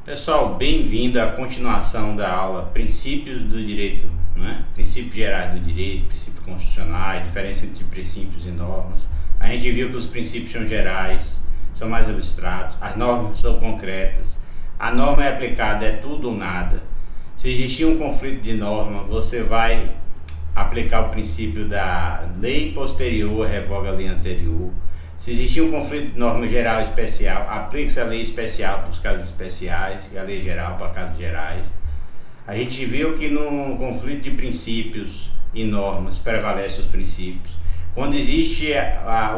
Pessoal, bem-vindo à continuação da aula Princípios do Direito, né? Princípios gerais do direito, princípios constitucionais, diferença entre princípios e normas. A gente viu que os princípios são gerais, são mais abstratos, as normas são concretas, a norma é aplicada, é tudo ou nada. Se existir um conflito de norma, você vai aplicar o princípio da lei posterior, revoga a lei anterior. Se existir um conflito de norma geral e especial, aplica-se a lei especial para os casos especiais e a lei geral para casos gerais. A gente viu que no conflito de princípios e normas prevalecem os princípios. Quando existe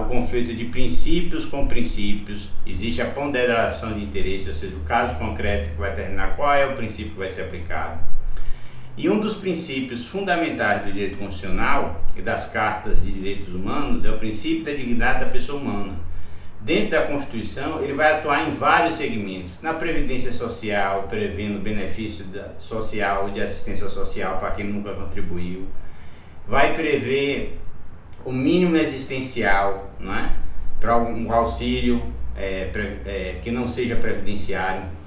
o conflito de princípios com princípios, existe a ponderação de interesse, ou seja, o caso concreto que vai determinar qual é o princípio que vai ser aplicado. E um dos princípios fundamentais do direito constitucional e das cartas de direitos humanos é o princípio da dignidade da pessoa humana. Dentro da Constituição, ele vai atuar em vários segmentos. Na previdência social, prevendo benefício social de assistência social para quem nunca contribuiu. Vai prever o mínimo existencial, não é? Para um auxílio que não seja previdenciário.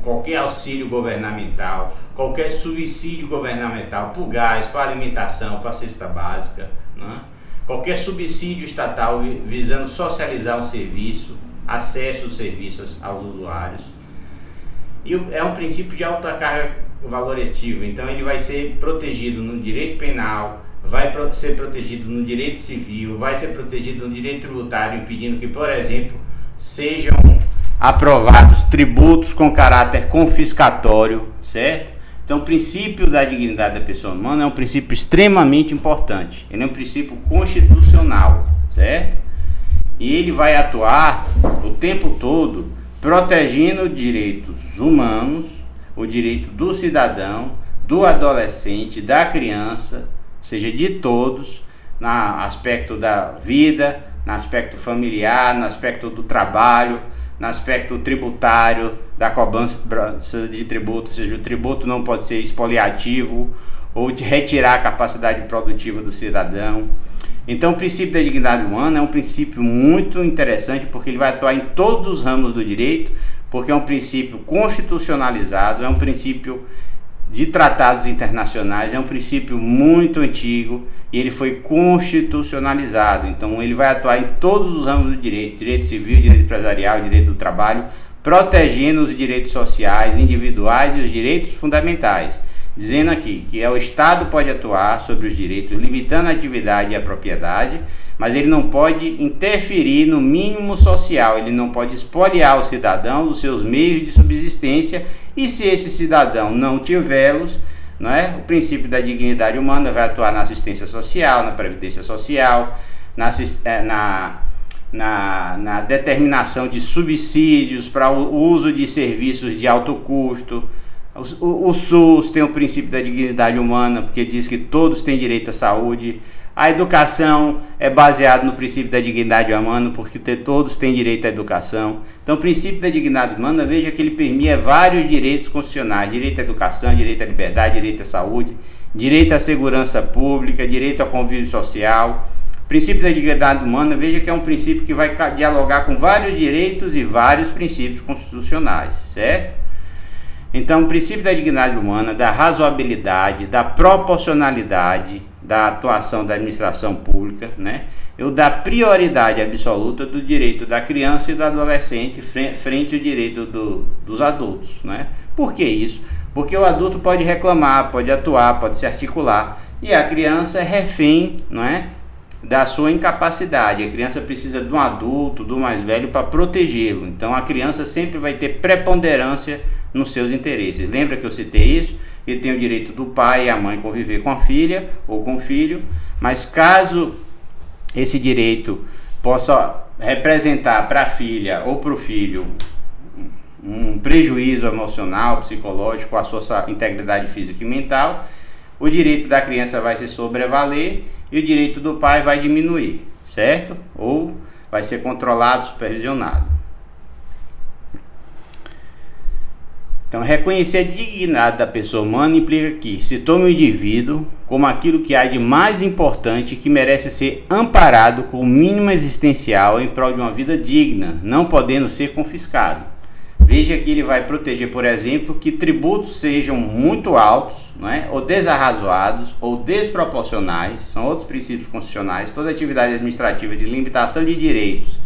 Qualquer auxílio governamental, qualquer subsídio governamental para o gás, para a alimentação, para a cesta básica, né? Qualquer subsídio estatal visando socializar um serviço, acesso aos serviços aos usuários. E é um princípio de alta carga valorativa, então ele vai ser protegido no direito penal, vai ser protegido no direito civil, vai ser protegido no direito tributário, impedindo que, por exemplo, sejam aprovados tributos com caráter confiscatório, certo? Então, o princípio da dignidade da pessoa humana é um princípio extremamente importante. Ele é um princípio constitucional, certo? E ele vai atuar o tempo todo protegendo direitos humanos, o direito do cidadão, do adolescente, da criança, ou seja, de todos, no aspecto da vida, no aspecto familiar, no aspecto do trabalho, no aspecto tributário, da cobrança de tributo, ou seja, o tributo não pode ser expoliativo ou de retirar a capacidade produtiva do cidadão. Então, o princípio da dignidade humana é um princípio muito interessante porque ele vai atuar em todos os ramos do direito, porque é um princípio constitucionalizado, é um princípio de tratados internacionais, é um princípio muito antigo e ele foi constitucionalizado. Então ele vai atuar em todos os ramos do direito, direito civil, direito empresarial, direito do trabalho, protegendo os direitos sociais, individuais e os direitos fundamentais. Dizendo aqui que o Estado pode atuar sobre os direitos, limitando a atividade e a propriedade, mas ele não pode interferir no mínimo social, ele não pode expoliar o cidadão dos seus meios de subsistência, e se esse cidadão não tivê-los, não é? O princípio da dignidade humana vai atuar na assistência social, na previdência social, na determinação de subsídios para o uso de serviços de alto custo. O SUS tem o princípio da dignidade humana, porque diz que todos têm direito à saúde. A educação é baseada no princípio da dignidade humana, porque todos têm direito à educação. Então, o princípio da dignidade humana, veja que ele permeia vários direitos constitucionais: direito à educação, direito à liberdade, direito à saúde, direito à segurança pública, direito ao convívio social. O princípio da dignidade humana, veja que é um princípio que vai dialogar com vários direitos e vários princípios constitucionais, certo? Então, o princípio da dignidade humana, da razoabilidade, da proporcionalidade da atuação da administração pública, né? E o da prioridade absoluta do direito da criança e do adolescente frente ao direito dos adultos, né? Por que isso? Porque o adulto pode reclamar, pode atuar, pode se articular, e a criança é refém, não é, da sua incapacidade. A criança precisa de um adulto, do mais velho, para protegê-lo. Então, a criança sempre vai ter preponderância nos seus interesses. Lembra que eu citei isso? Ele tem o direito do pai e a mãe conviver com a filha ou com o filho, mas caso esse direito possa representar para a filha ou para o filho um prejuízo emocional, psicológico, à sua integridade física e mental, o direito da criança vai se sobrevaler e o direito do pai vai diminuir, certo? Ou vai ser controlado, supervisionado. Então, reconhecer a dignidade da pessoa humana implica que se tome o indivíduo como aquilo que há de mais importante, que merece ser amparado com o mínimo existencial em prol de uma vida digna, não podendo ser confiscado. Veja que ele vai proteger, por exemplo, que tributos sejam muito altos, não é? Ou desarrazoados ou desproporcionais, são outros princípios constitucionais. Toda atividade administrativa de limitação de direitos,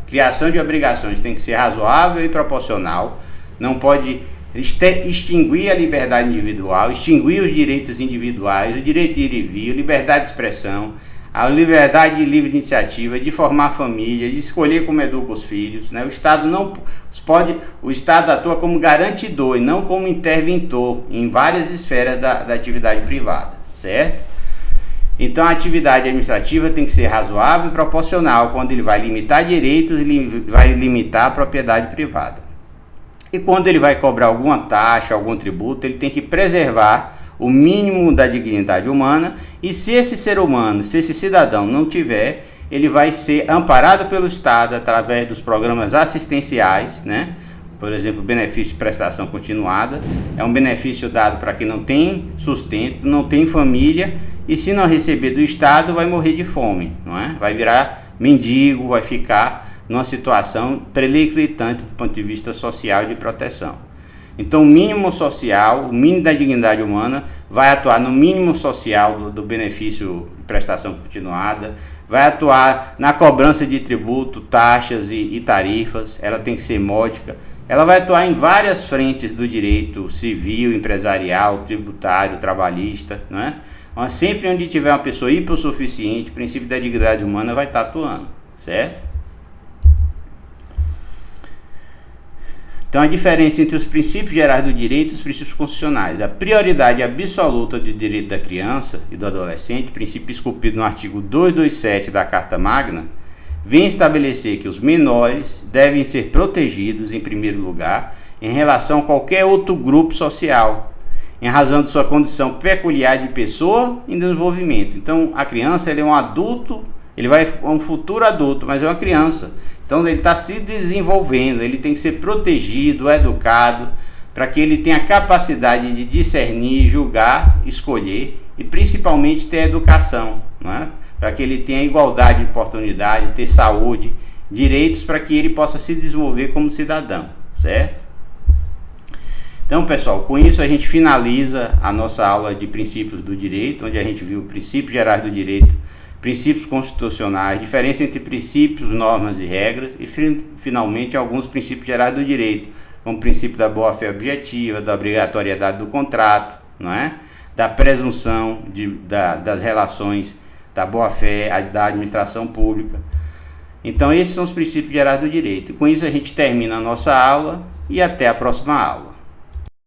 criação de obrigações tem que ser razoável e proporcional, não pode extinguir a liberdade individual, extinguir os direitos individuais, o direito de ir e vir, liberdade de expressão, a liberdade de livre iniciativa, de formar família, de escolher como educa os filhos, né? O Estado atua como garantidor e não como interventor em várias esferas da atividade privada, certo? Então a atividade administrativa tem que ser razoável e proporcional. Quando ele vai limitar direitos, ele vai limitar a propriedade privada. E quando ele vai cobrar alguma taxa, algum tributo, ele tem que preservar o mínimo da dignidade humana, e se esse ser humano, se esse cidadão não tiver, ele vai ser amparado pelo Estado através dos programas assistenciais, né? Por exemplo, o benefício de prestação continuada, é um benefício dado para quem não tem sustento, não tem família, e se não receber do Estado vai morrer de fome, não é? Vai virar mendigo, vai ficar numa situação periclitante do ponto de vista social e de proteção. Então, o mínimo social, o mínimo da dignidade humana, vai atuar no mínimo social do benefício de prestação continuada, vai atuar na cobrança de tributo, taxas e tarifas, ela tem que ser módica, ela vai atuar em várias frentes do direito civil, empresarial, tributário, trabalhista, não é? Mas sempre onde tiver uma pessoa hipossuficiente, o princípio da dignidade humana vai estar atuando, certo? Então, a diferença entre os princípios gerais do direito e os princípios constitucionais. A prioridade absoluta do direito da criança e do adolescente, princípio esculpido no artigo 227 da Carta Magna, vem estabelecer que os menores devem ser protegidos, em primeiro lugar, em relação a qualquer outro grupo social, em razão de sua condição peculiar de pessoa em desenvolvimento. Então, a criança ele é um adulto, ele vai um futuro adulto, mas é uma criança. Então ele está se desenvolvendo, ele tem que ser protegido, educado, para que ele tenha a capacidade de discernir, julgar, escolher e principalmente ter educação, não é? Para que ele tenha igualdade de oportunidade, ter saúde, direitos para que ele possa se desenvolver como cidadão, certo? Então, pessoal, com isso a gente finaliza a nossa aula de princípios do direito, onde a gente viu princípios gerais do direito, princípios constitucionais, diferença entre princípios, normas e regras e, finalmente, alguns princípios gerais do direito, como o princípio da boa-fé objetiva, da obrigatoriedade do contrato, não é? Da presunção das relações da boa-fé, da administração pública. Então, esses são os princípios gerais do direito. E com isso a gente termina a nossa aula e até a próxima aula.